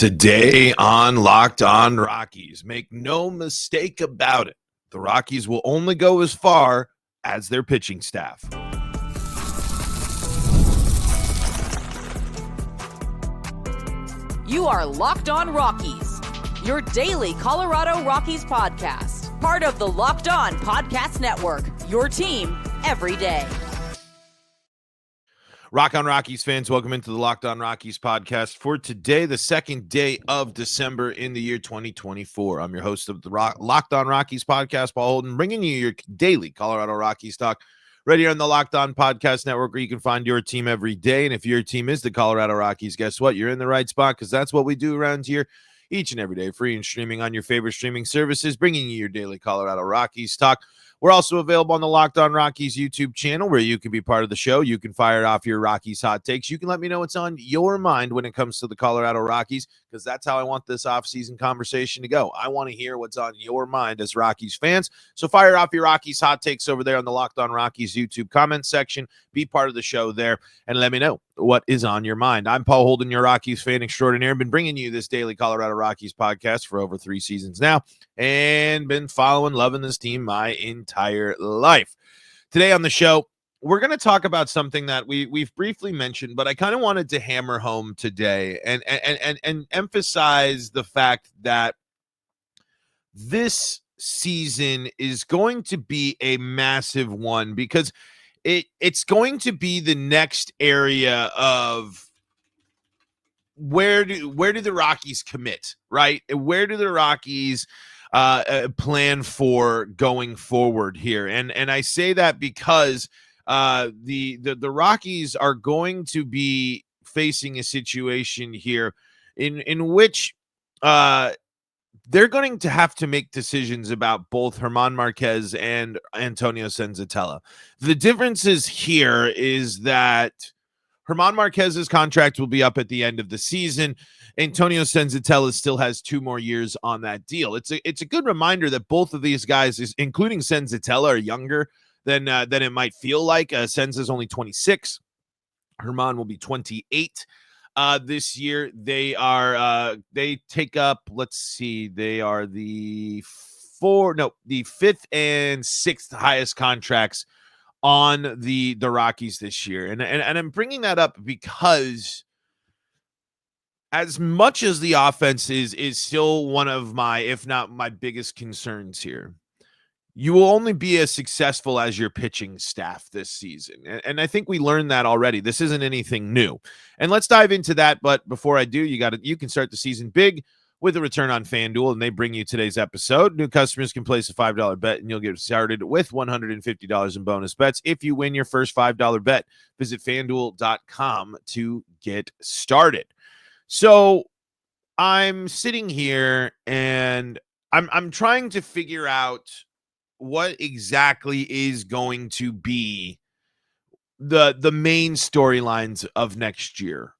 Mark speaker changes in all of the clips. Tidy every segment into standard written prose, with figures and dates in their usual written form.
Speaker 1: Today on Locked On Rockies, make no mistake about it, the Rockies will only go as far as their pitching staff.
Speaker 2: You are Locked On Rockies, your daily Colorado Rockies podcast, part of the Locked On Podcast Network, your team every day.
Speaker 1: Rock on Rockies fans, welcome into the Locked On Rockies podcast for today, the second day of December in the year 2024. I'm your host of the Locked On Rockies podcast, Paul Holden, bringing you your daily Colorado Rockies talk right here on the Locked On Podcast Network, where you can find your team every day. And if your team is the Colorado Rockies, guess what? You're in the right spot, because that's what we do around here each and every day, free and streaming on your favorite streaming services, bringing you your daily Colorado Rockies talk. We're also available on the Locked On Rockies YouTube channel, where you can be part of the show. You can fire off your Rockies hot takes. You can let me know what's on your mind when it comes to the Colorado Rockies, because that's how I want this offseason conversation to go. I want to hear what's on your mind as Rockies fans. So fire off your Rockies hot takes over there on the Locked On Rockies YouTube comment section. Be part of the show there and let me know what is on your mind. I'm Paul Holden, your Rockies fan extraordinaire. Been bringing you this daily Colorado Rockies podcast for over 3 seasons now, and been following, loving this team my entire life. Today on the show, we're going to talk about something that we've briefly mentioned, but I kind of wanted to hammer home today and emphasize the fact that this season is going to be a massive one, because it's going to be the next area of where do the Rockies commit, right? Where do the Rockies plan for going forward here? And I say that because the Rockies are going to be facing a situation here in which they're going to have to make decisions about both Germán Márquez and Antonio Senzatela. The differences here is that Germán Márquez's contract will be up at the end of the season. Antonio Senzatela still has 2 more years on that deal. It's a good reminder that both of these guys, including Senzatela, are younger than it might feel like. Senz is only 26. Germán will be 28. This year. They take up, let's see, they are the 5th and 6th highest contracts on the Rockies this year. And I'm bringing that up because as much as the offense is still one of my, if not my biggest concerns here, you will only be as successful as your pitching staff this season. And I think we learned that already. This isn't anything new. And let's dive into that. But before I do, you can start the season big with a return on FanDuel, and they bring you today's episode. New customers can place a $5 bet, and you'll get started with $150 in bonus bets if you win your first $5 bet. Visit FanDuel.com to get started. So I'm sitting here, and I'm trying to figure out what exactly is going to be the main storylines of next year.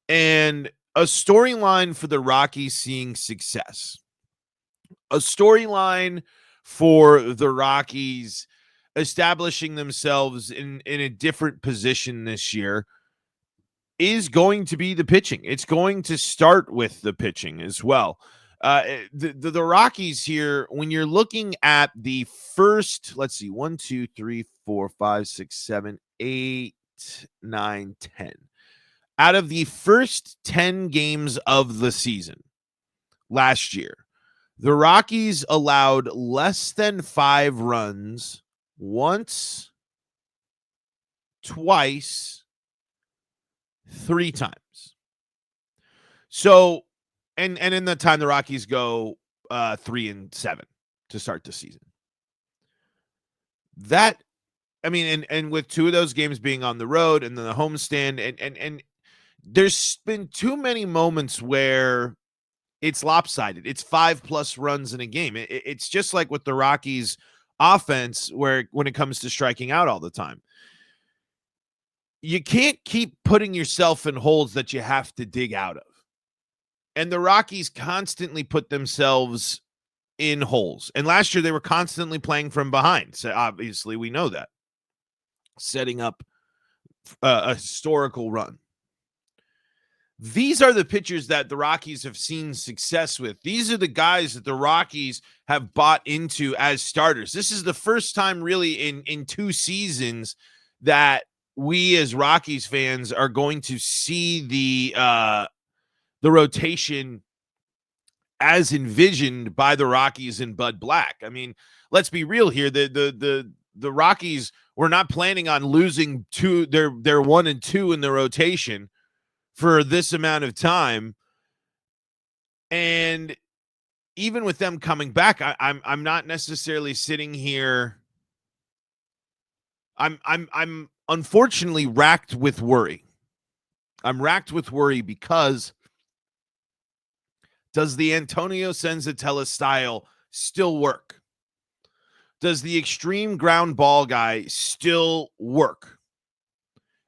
Speaker 1: And a storyline for the Rockies seeing success, a storyline for the Rockies establishing themselves in a different position this year, is going to be the pitching. It's going to start with the pitching as well. The Rockies here, when you're looking at the first, let's see, 1, 2, 3, 4, 5, 6, 7, 8, 9, 10. Out of the first 10 games of the season last year, the Rockies allowed less than 5 runs once, twice, 3 times. So, and in that time, the Rockies go 3-7 to start the season. That, I mean, and with 2 of those games being on the road and then the homestand, and there's been too many moments where it's lopsided. It's 5+ runs in a game. It's just like with the Rockies offense, where when it comes to striking out all the time, you can't keep putting yourself in holes that you have to dig out of. And the Rockies constantly put themselves in holes. And last year they were constantly playing from behind. So obviously we know that. Setting up a historical run. These are the pitchers that the Rockies have seen success with. These are the guys that the Rockies have bought into as starters. This is the first time really in 2 seasons that we as Rockies fans are going to see the rotation as envisioned by the Rockies and Bud Black. I mean, let's be real here. The Rockies were not planning on losing their 1 and 2 in the rotation for this amount of time. And even with them coming back, I'm not necessarily sitting here. I'm unfortunately racked with worry. I'm racked with worry because does the Antonio Senzatela style still work? Does the extreme ground ball guy still work?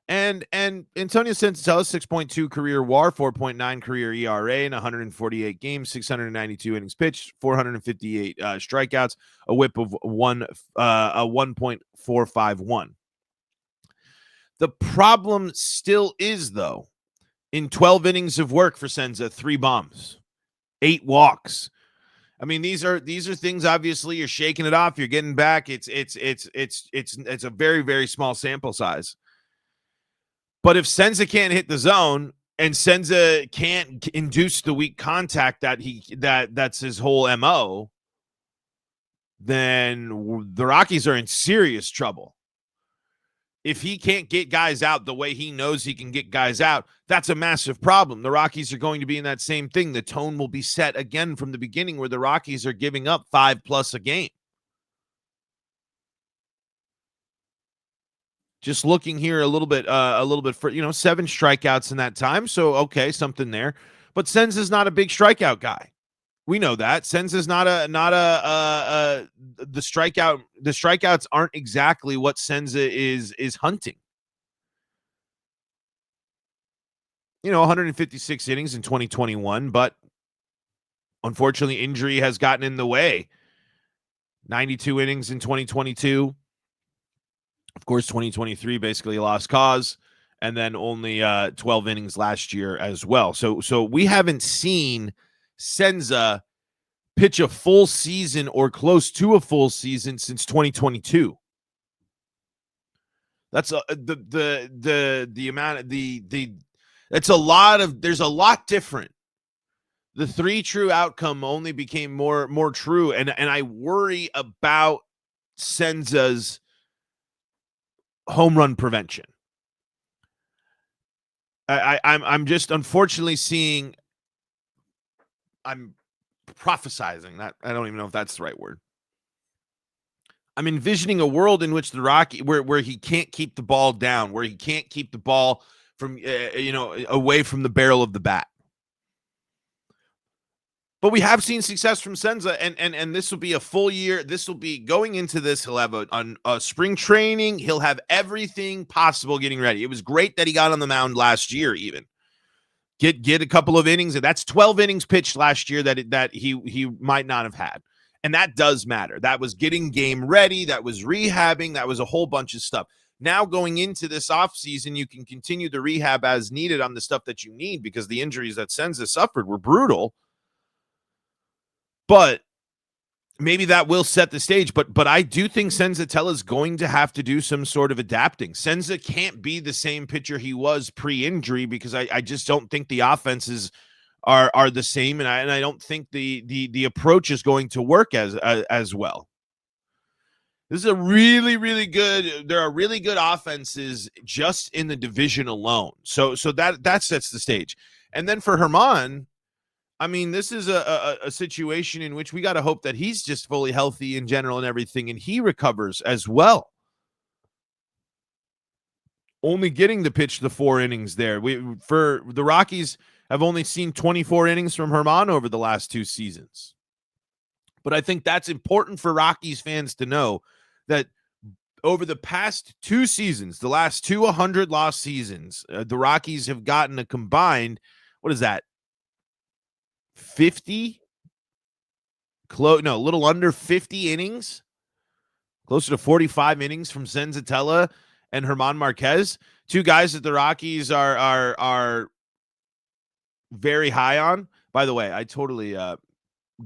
Speaker 1: And Antonio Senzatela, 6.2 career WAR, 4.9 career ERA in 148 games, 692 innings pitched, 458 strikeouts, a whip of 1.451. The problem still is, though, in 12 innings of work for Senza, 3 bombs, 8 walks. I mean, these are things. Obviously, you're shaking it off. You're getting back. It's a very, very small sample size. But if Senza can't hit the zone and Senza can't induce the weak contact that's his whole MO, then the Rockies are in serious trouble. If he can't get guys out the way he knows he can get guys out, that's a massive problem. The Rockies are going to be in that same thing. The tone will be set again from the beginning where the Rockies are giving up 5+ a game. Just looking here a little bit for, 7 strikeouts in that time. So, okay, something there. But Senz is not a big strikeout guy. We know that. Senz is not the strikeout. The strikeouts aren't exactly what Senza is hunting. 156 innings in 2021, but unfortunately injury has gotten in the way. 92 innings in 2022. Of course, 2023 basically a lost cause, and then only 12 innings last year as well. So we haven't seen Senza pitch a full season or close to a full season since 2022. That's the amount of it's a lot of, there's a lot different. The 3 true outcome only became more true, and I worry about Senza's home run prevention. I'm just unfortunately seeing. I'm prophesizing that. I don't even know if that's the right word. I'm envisioning a world in which the Rocky, where he can't keep the ball down, where he can't keep the ball from away from the barrel of the bat. But we have seen success from Senza, and this will be a full year. This will be going into this. He'll have a spring training. He'll have everything possible getting ready. It was great that he got on the mound last year, even get a couple of innings. And that's 12 innings pitched last year that he might not have had. And that does matter. That was getting game ready. That was rehabbing. That was a whole bunch of stuff. Now going into this offseason, you can continue the rehab as needed on the stuff that you need, because the injuries that Senza suffered were brutal. But maybe that will set the stage. But I do think Senzatela is going to have to do some sort of adapting. Senza can't be the same pitcher he was pre-injury, because I just don't think the offenses are the same, and I don't think the approach is going to work as well. This is a really, really good. There are really good offenses just in the division alone. So that sets the stage. And then for Germán, I mean, this is a situation in which we got to hope that he's just fully healthy in general and everything, and he recovers as well. Only getting to pitch the 4 innings there. For the Rockies have only seen 24 innings from Germán over the last 2 seasons. But I think that's important for Rockies fans to know, that over the past 2 seasons, the last 2 100-loss seasons, the Rockies have gotten a combined, what is that, 50? A little under 50 innings, closer to 45 innings from Senzatela and Germán Márquez, 2 guys that the Rockies are very high on. By the way, I totally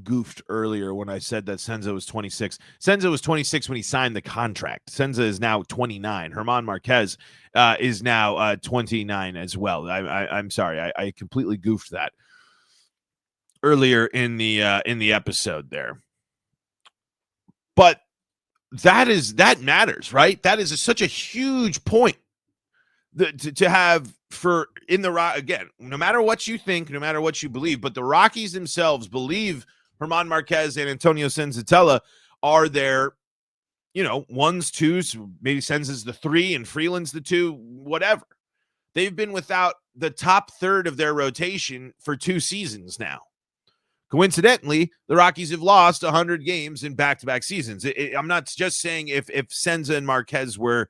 Speaker 1: goofed earlier when I said that Senza was 26. Senza was 26 when he signed the contract. Senza is now 29. Germán Márquez is now 29 as well. I'm sorry, I completely goofed that earlier in the episode there. But that matters, right? That is such a huge point to have for in the Rock again. No matter what you think, no matter what you believe, but the Rockies themselves believe Germán Márquez and Antonio Senzatela are their, ones, twos. Maybe Senza's the 3 and Freeland's the 2. Whatever. They've been without the top third of their rotation for 2 seasons now. Coincidentally, the Rockies have lost 100 games in back-to-back seasons. I'm not just saying if Senza and Márquez were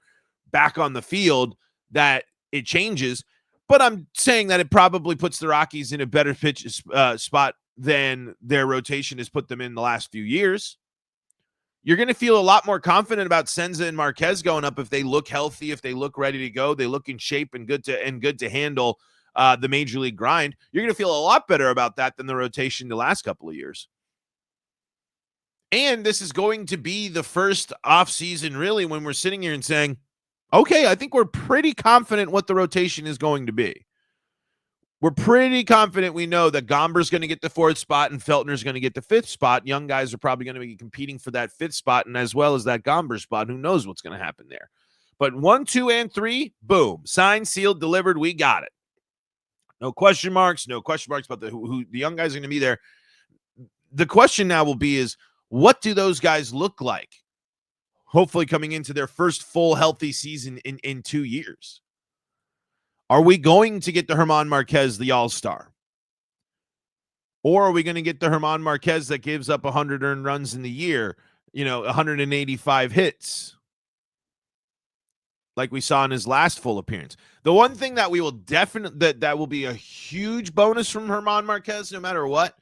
Speaker 1: back on the field that it changes, but I'm saying that it probably puts the Rockies in a better spot than their rotation has put them in the last few years. You're going to feel a lot more confident about Senza and Márquez going up if they look healthy, if they look ready to go, they look in shape and good to handle the major league grind. You're going to feel a lot better about that than the rotation the last couple of years. And this is going to be the first offseason, really, when we're sitting here and saying, okay, I think we're pretty confident what the rotation is going to be. We're pretty confident we know that Gomber's going to get the 4th spot and Feltner's going to get the 5th spot. Young guys are probably going to be competing for that 5th spot and as well as that Gomber spot. Who knows what's going to happen there? But 1, 2, and 3, boom. Signed, sealed, delivered. We got it. No question marks about who the young guys are going to be there. The question now will be is, what do those guys look like? Hopefully coming into their first full healthy season in 2 years. Are we going to get the Germán Márquez, the all-star? Or are we going to get the Germán Márquez that gives up 100 earned runs in the year, 185 hits, like we saw in his last full appearance? The one thing that we will definitely, that will be a huge bonus from Germán Márquez, no matter what,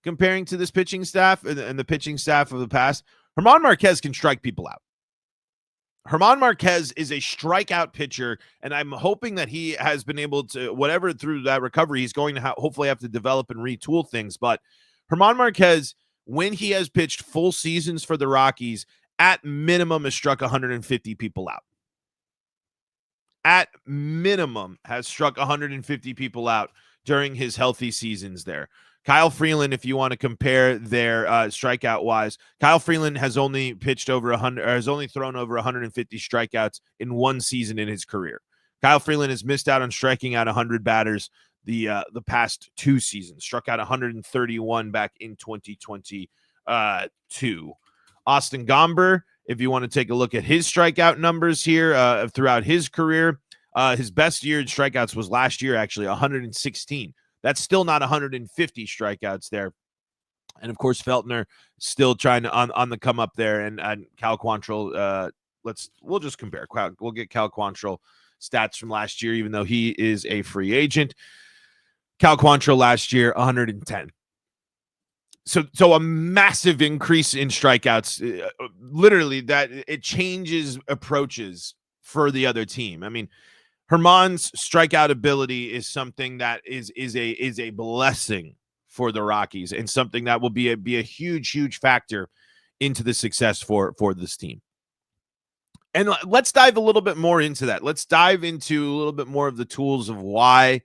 Speaker 1: comparing to this pitching staff and the pitching staff of the past, Germán Márquez can strike people out. Germán Márquez is a strikeout pitcher, and I'm hoping that he has been able to, whatever through that recovery, he's going to hopefully have to develop and retool things. But Germán Márquez, when he has pitched full seasons for the Rockies, at minimum has struck 150 people out. At minimum has struck 150 people out during his healthy seasons there. Kyle Freeland, if you want to compare their strikeout wise, Kyle Freeland has only pitched over 100, or has only thrown over 150 strikeouts in 1 season in his career. Kyle Freeland has missed out on striking out 100 batters the past 2 seasons. Struck out 131 back in 2022. Austin Gomber, if you want to take a look at his strikeout numbers here throughout his career, his best year in strikeouts was last year, actually 116. That's still not 150 strikeouts there. And, of course, Feltner still trying to on the come up there. And Cal Quantrill, we'll just compare. We'll get Cal Quantrill stats from last year, even though he is a free agent. Cal Quantrill last year, 110. So a massive increase in strikeouts. Literally, that it changes approaches for the other team. I mean, Germán's strikeout ability is something that is a blessing for the Rockies and something that will be a huge factor into the success for this team. And let's dive a little bit more into that. Let's dive into a little bit more of the tools of why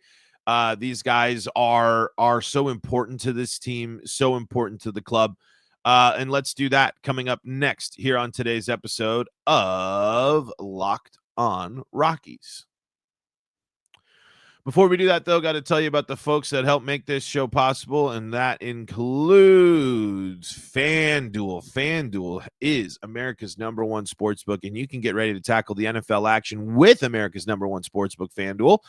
Speaker 1: these guys are so important to this team, so important to the club. And let's do that coming up next here on today's episode of Locked On Rockies. Before we do that, though, got to tell you about the folks that help make this show possible, and that includes FanDuel. FanDuel is America's #1 sportsbook, and you can get ready to tackle the NFL action with America's #1 sportsbook, FanDuel.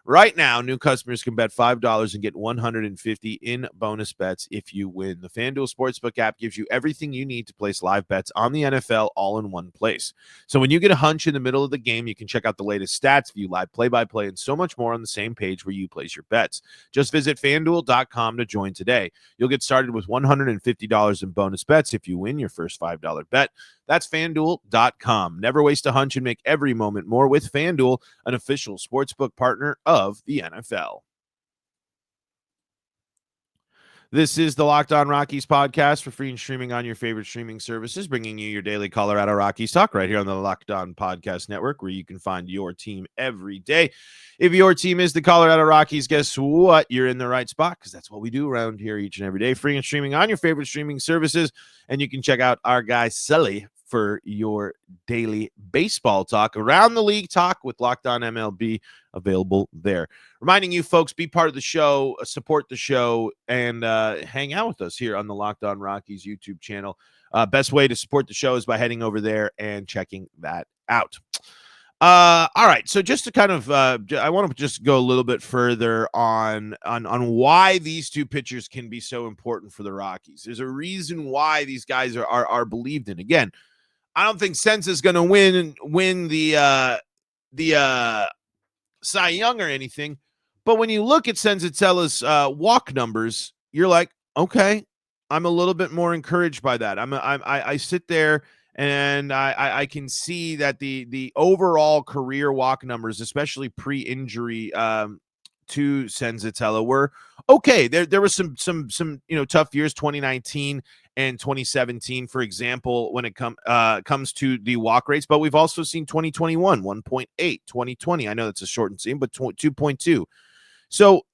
Speaker 1: Right now, new customers can bet $5 and get $150 in bonus bets if you win. The FanDuel Sportsbook app gives you everything you need to place live bets on the NFL all in one place. So when you get a hunch in the middle of the game, you can check out the latest stats, view live play-by-play, and so much more on the same page where you place your bets. Just visit FanDuel.com to join today. You'll get started with $150 in bonus bets if you win your first $5 bet. That's FanDuel.com. Never waste a hunch and make every moment more with FanDuel, an official sportsbook partner of the NFL. This is the Locked On Rockies podcast for free and streaming on your favorite streaming services, bringing you your daily Colorado Rockies talk right here on the Locked On Podcast Network, where you can find your team every day. If your team is the Colorado Rockies, guess what? You're in the right spot, because that's what we do around here each and every day, free and streaming on your favorite streaming services. And you can check out our guy Sully for your daily baseball talk, around the league talk with Locked On MLB, available there. Reminding you folks, be part of the show, support the show, and hang out with us here on the Locked On Rockies YouTube channel. Best way to support the show is by heading over there and checking that out. All right, so just to kind of, I want to just go a little bit further on why these two pitchers can be so important for the Rockies. There's a reason why these guys are believed in. Again, I don't think Senza is going to win the Cy Young or anything, but when you look at Senzatela's walk numbers, you're like, okay, I'm a little bit more encouraged by that. I sit there and I can see that the overall career walk numbers, especially pre-injury, to Senzatela, were okay. There was some tough years, 2019 and 2017, for example, when it comes to the walk rates. But we've also seen 2021 1.8, 2020. I know that's a shortened season, but 2.2. So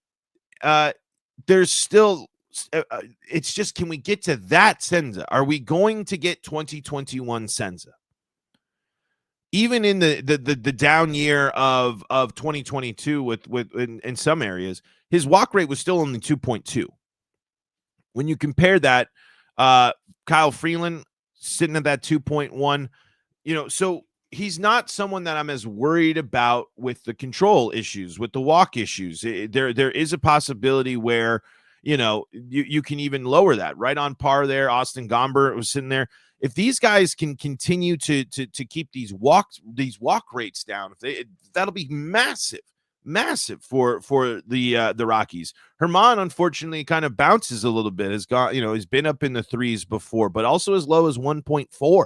Speaker 1: there's still. It's just, can we get to that Senza? Are we going to get 2021 Senza? Even in the down year of 2022 with in some areas, his walk rate was still only 2.2. When you compare that, Kyle Freeland sitting at that 2.1, so he's not someone that I'm as worried about with the control issues, with the walk issues. There is a possibility where, you can even lower that. Right on par there. Austin Gomber was sitting there. If these guys can continue to keep these walk rates down, that'll be massive for the Rockies. Germán, unfortunately, kind of bounces a little bit. Has been up in the threes before, but also as low as 1.4.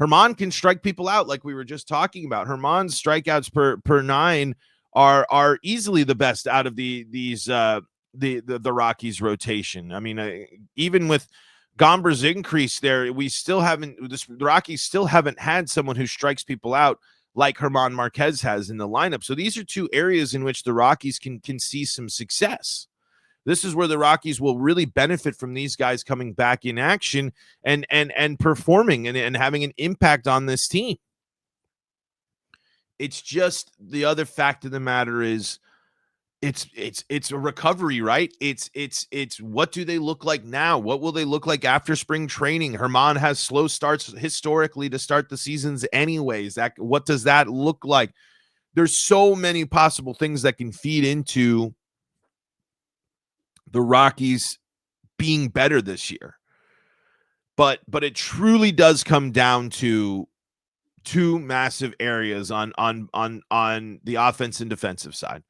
Speaker 1: Germán can strike people out, like we were just talking about. Germán's strikeouts per nine are easily the best out of the Rockies rotation. I mean, even with Gomber's increase there, the Rockies still haven't had someone who strikes people out like Germán Márquez has in the lineup. So these are two areas in which the Rockies can see some success. This is where the Rockies will really benefit from these guys coming back in action and performing and having an impact on this team. It's just, the other fact of the matter is, it's a recovery, right? It's what do they look like now? What will they look like after spring training? Germán has slow starts historically to start the seasons anyways. What does that look like? There's so many possible things that can feed into the Rockies being better this year. But it truly does come down to two massive areas on the offense and defensive side.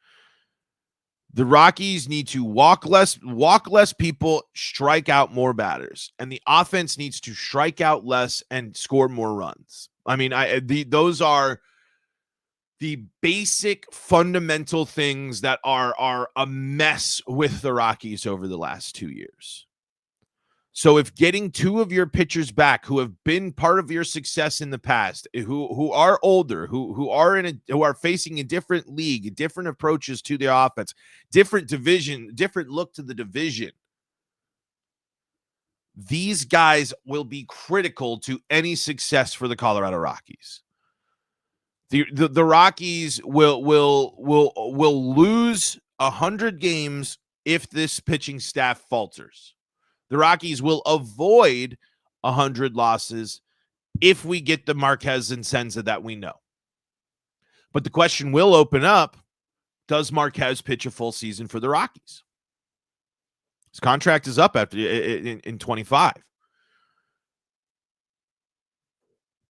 Speaker 1: The Rockies need to walk less people, strike out more batters, and the offense needs to strike out less and score more runs. I mean, those are the basic fundamental things that are a mess with the Rockies over the last 2 years. So if getting two of your pitchers back who have been part of your success in the past, who are older, who are facing a different league, different approaches to the offense, different division, different look to the division, these guys will be critical to any success for the Colorado Rockies. The Rockies will lose 100 games if this pitching staff falters. The Rockies will avoid 100 losses if we get the Márquez and Senza that we know. But the question will open up, does Márquez pitch a full season for the Rockies? His contract is up after in 25.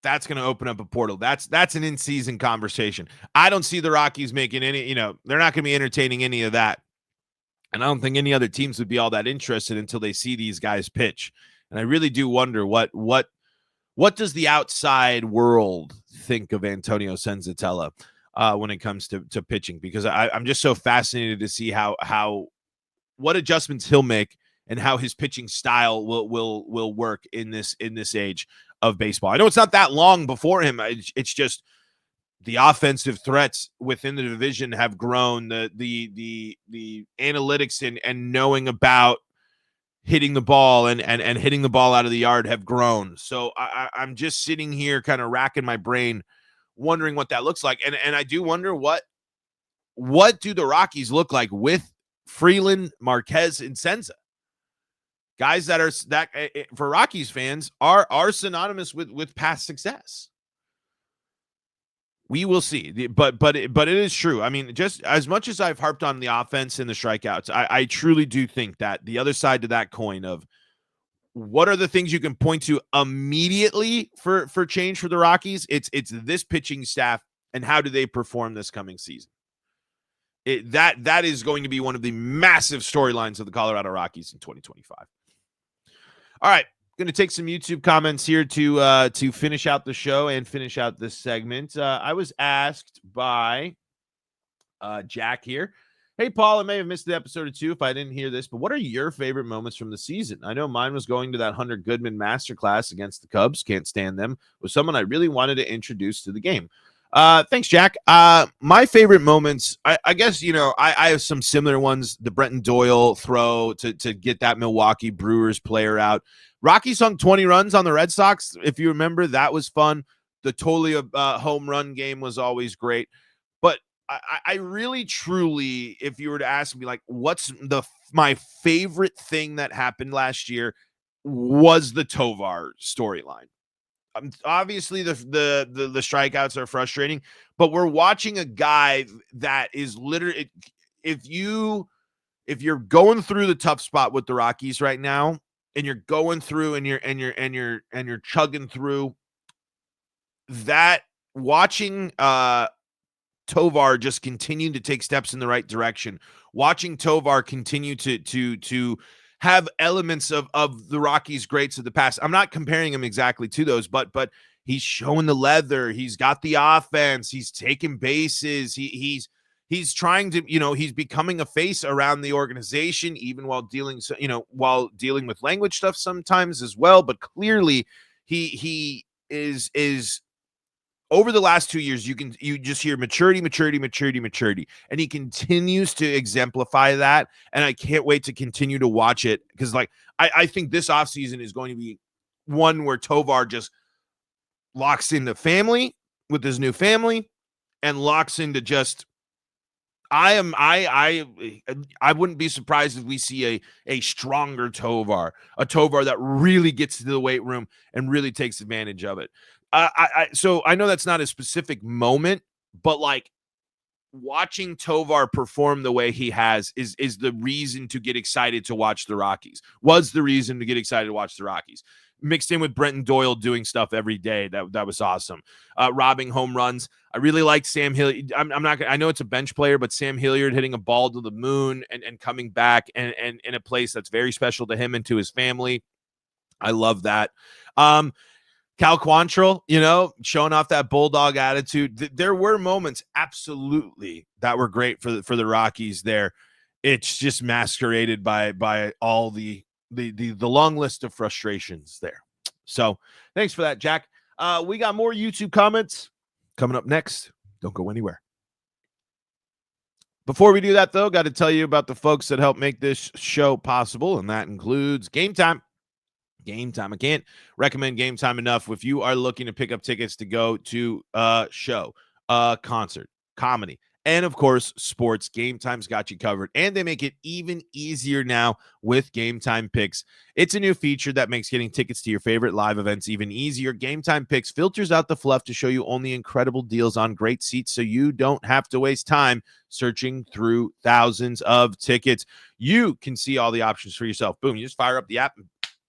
Speaker 1: That's going to open up a portal. That's an in-season conversation. I don't see the Rockies making any, they're not going to be entertaining any of that. And I don't think any other teams would be all that interested until they see these guys pitch. And I really do wonder what does the outside world think of Antonio Senzatela when it comes to pitching? Because I'm just so fascinated to see what adjustments he'll make and how his pitching style will work in this age of baseball. I know it's not that long before him. It's just the offensive threats within the division have grown. The analytics and knowing about hitting the ball and hitting the ball out of the yard have grown. So I'm just sitting here kind of racking my brain, wondering what that looks like. And I do wonder what do the Rockies look like with Freeland, Márquez, and Senza? Guys that are for Rockies fans are synonymous with past success. We will see, but it is true. I mean, just as much as I've harped on the offense and the strikeouts, I truly do think that the other side to that coin of what are the things you can point to immediately for change for the Rockies, it's this pitching staff and how do they perform this coming season. That is going to be one of the massive storylines of the Colorado Rockies in 2025. All right. Going to take some YouTube comments here to finish out the show and finish out this segment. I was asked by Jack here, hey, Paul, I may have missed the episode or two if I didn't hear this, but what are your favorite moments from the season? I know mine was going to that Hunter Goodman masterclass against the Cubs. Can't stand them. Was someone I really wanted to introduce to the game. Thanks, Jack. My favorite moments, I guess, I have some similar ones. The Brenton Doyle throw to get that Milwaukee Brewers player out. Rockies hung 20 runs on the Red Sox. If you remember, that was fun. The Tolia home run game was always great. But I really, truly, if you were to ask me, like, what's my favorite thing that happened last year was the Tovar storyline. Obviously, the strikeouts are frustrating, but we're watching a guy that is literally, if you're going through the tough spot with the Rockies right now, and you're going through and you're chugging through that, watching Tovar just continue to take steps in the right direction, watching Tovar continue to have elements of the Rockies greats of the past. I'm not comparing him exactly to those, but he's showing the leather. He's got the offense. He's taking bases. He's trying to, he's becoming a face around the organization, even while dealing with language stuff sometimes as well. But clearly he is over the last 2 years, you just hear maturity. And he continues to exemplify that. And I can't wait to continue to watch it because, I think this offseason is going to be one where Tovar just locks into family with his new family and locks into just, I wouldn't be surprised if we see a stronger Tovar, a Tovar that really gets to the weight room and really takes advantage of it. So I know that's not a specific moment, but watching Tovar perform the way he has is the reason to get excited to watch the Rockies. Was the reason to get excited to watch the Rockies. Mixed in with Brenton Doyle doing stuff every day. That was awesome. Robbing home runs. I really liked Sam Hilliard. I know it's a bench player, but Sam Hilliard hitting a ball to the moon and coming back and in a place that's very special to him and to his family. I love that. Cal Quantrill, showing off that bulldog attitude. There were moments, absolutely, that were great for the Rockies there. It's just masqueraded by all the long list of frustrations there. So thanks for that, Jack. We got more YouTube comments coming up next. Don't go anywhere. Before we do that, though, got to tell you about the folks that help make this show possible, and that includes Gametime. Gametime. I can't recommend Gametime enough. If you are looking to pick up tickets to go to a show, a concert, comedy, and of course, sports, Gametime's got you covered. And they make it even easier now with Gametime Picks. It's a new feature that makes getting tickets to your favorite live events even easier. Gametime Picks filters out the fluff to show you only incredible deals on great seats so you don't have to waste time searching through thousands of tickets. You can see all the options for yourself. Boom, you just fire up the app and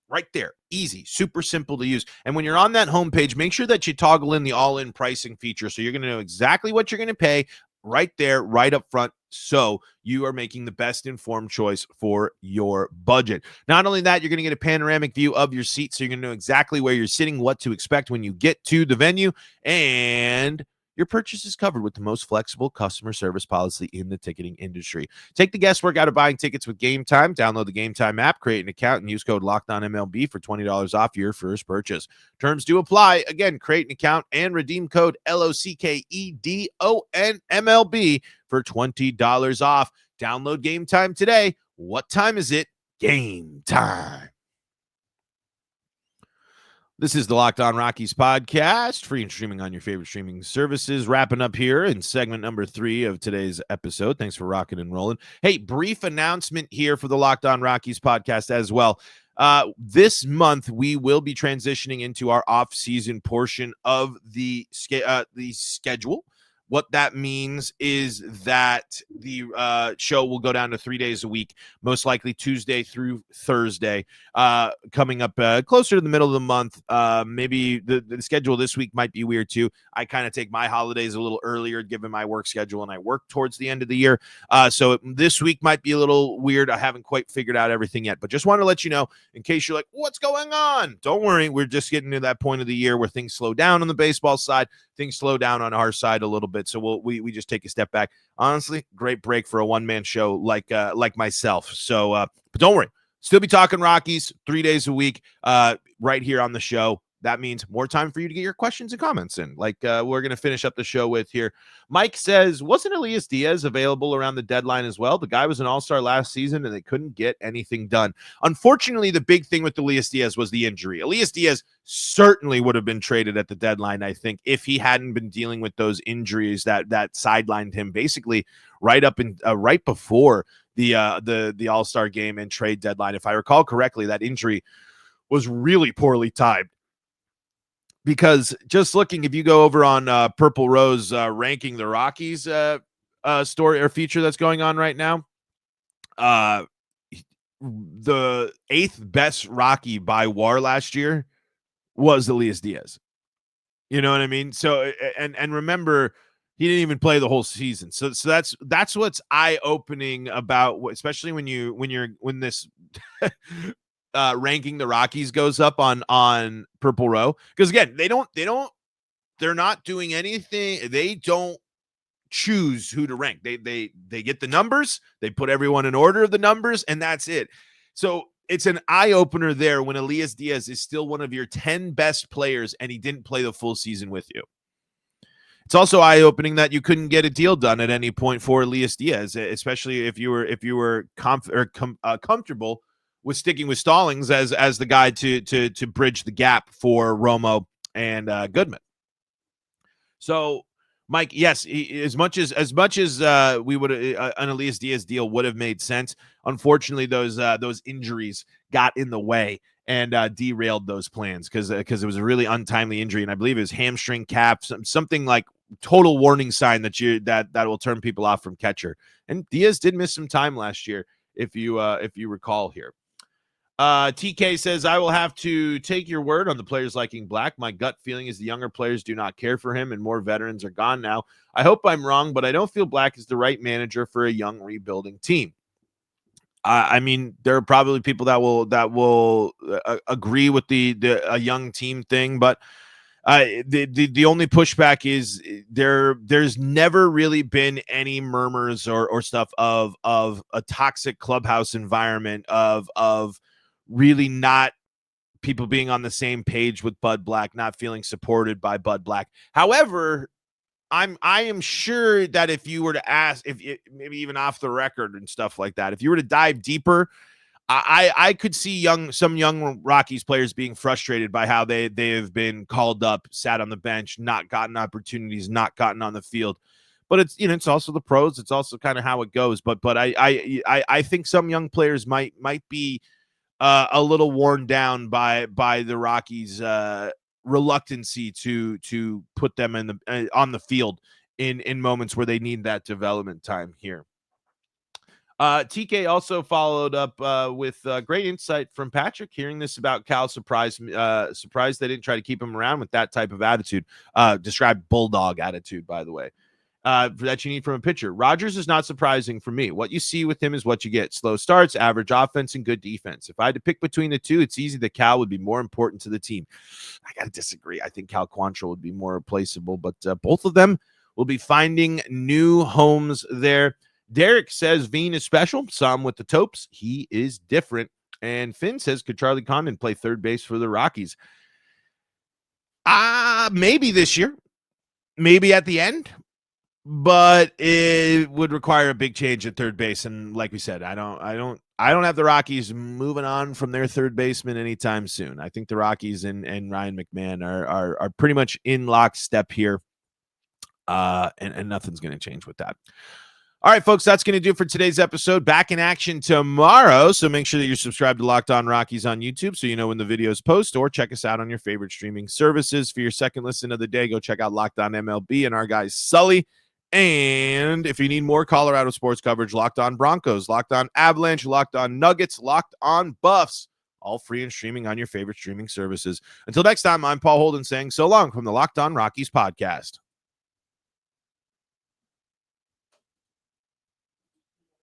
Speaker 1: right there. Easy, super simple to use. And when you're on that homepage, make sure that you toggle in the all-in pricing feature so you're going to know exactly what you're going to pay right there, right up front, so you are making the best informed choice for your budget. Not only that, you're going to get a panoramic view of your seat, so you're going to know exactly where you're sitting, what to expect when you get to the venue, and your purchase is covered with the most flexible customer service policy in the ticketing industry. Take the guesswork out of buying tickets with Gametime. Download the Gametime app, create an account, and use code LOCKEDONMLB for $20 off your first purchase. Terms do apply. Again, create an account and redeem code LOCKEDONMLB for $20 off. Download Gametime today. What time is it? Game time. This is the Locked On Rockies podcast, free and streaming on your favorite streaming services. Wrapping up here in segment number 3 of today's episode. Thanks for rocking and rolling. Hey, brief announcement here for the Locked On Rockies podcast as well. This month, we will be transitioning into our off-season portion of the schedule. What that means is that the show will go down to 3 days a week, most likely Tuesday through Thursday. Coming up closer to the middle of the month, maybe the schedule this week might be weird too. I kind of take my holidays a little earlier given my work schedule, and I work towards the end of the year. So this week might be a little weird. I haven't quite figured out everything yet, but just want to let you know in case you're like, what's going on? Don't worry. We're just getting to that point of the year where things slow down on the baseball side. Things slow down on our side a little bit. So we just take a step back. Honestly, great break for a one-man show like myself. So, but don't worry. Still be talking Rockies 3 days a week right here on the show. That means more time for you to get your questions and comments in, like we're going to finish up the show with here. Mike says, wasn't Elias Diaz available around the deadline as well? The guy was an all-star last season, and they couldn't get anything done. Unfortunately, the big thing with Elias Diaz was the injury. Elias Diaz certainly would have been traded at the deadline, I think, if he hadn't been dealing with those injuries that sidelined him basically right up in right before the all-star game and trade deadline. If I recall correctly, that injury was really poorly timed. Because just looking, if you go over on Purple Rose ranking the Rockies story or feature that's going on right now, the 8th best Rocky by WAR last year was Elias Diaz. You know what I mean? So and remember, he didn't even play the whole season. So that's what's eye-opening about, especially when this ranking the Rockies goes up on Purple Row, because again, they're not doing anything. They don't choose who to rank. They get the numbers, they put everyone in order of the numbers, and that's it. So it's an eye-opener there when Elias Diaz is still one of your 10 best players and he didn't play the full season with you. It's also eye-opening that you couldn't get a deal done at any point for Elias Diaz, especially if you were comfortable with sticking with Stallings as the guy to bridge the gap for Romo and Goodman. So, Mike, yes, as much as we would an Elias Diaz deal would have made sense. Unfortunately, those injuries got in the way and derailed those plans because it was a really untimely injury, and I believe it was hamstring cap, something like total warning sign that will turn people off from catcher. And Diaz did miss some time last year, if you recall here. TK says, I will have to take your word on the players liking Black. My gut feeling is the younger players do not care for him and more veterans are gone now. I hope I'm wrong, but I don't feel Black is the right manager for a young rebuilding team. I mean, there are probably people that will agree with the young team thing, but the only pushback is there's never really been any murmurs or stuff of a toxic clubhouse environment of really not people being on the same page with Bud Black, not feeling supported by Bud Black. However, I am sure that if you were to ask, if maybe even off the record and stuff like that, if you were to dive deeper, I could see some young Rockies players being frustrated by how they have been called up, sat on the bench, not gotten opportunities, not gotten on the field. But it's also the pros. It's also kind of how it goes. But I think some young players might be a little worn down by the Rockies' reluctancy to put them on the field in moments where they need that development time here. TK also followed up with great insight from Patrick. Hearing this about Cal surprised they didn't try to keep him around with that type of attitude. Described bulldog attitude, by the way. that you need from a pitcher. Rodgers is not surprising for me. What you see with him is what you get. Slow starts, average offense, and good defense. If I had to pick between the two, it's easy that Cal would be more important to the team. I got to disagree. I think Cal Quantrill would be more replaceable, but both of them will be finding new homes there. Derek says Veen is special. Saw him with the Topes. He is different. And Finn says, could Charlie Condon play third base for the Rockies? Maybe this year. Maybe at the end. But it would require a big change at third base, and like we said, I don't have the Rockies moving on from their third baseman anytime soon. I think the Rockies and Ryan McMahon are pretty much in lockstep here, and nothing's going to change with that. All right, folks, that's going to do it for today's episode. Back in action tomorrow, so make sure that you're subscribed to Locked On Rockies on YouTube so you know when the videos post, or check us out on your favorite streaming services. For your second listen of the day, go check out Locked On MLB and our guy Sully. And if you need more Colorado sports coverage, Locked On Broncos, Locked On Avalanche, Locked On Nuggets, Locked On Buffs, all free and streaming on your favorite streaming services. Until next time, I'm Paul Holden saying so long from the Locked On Rockies podcast.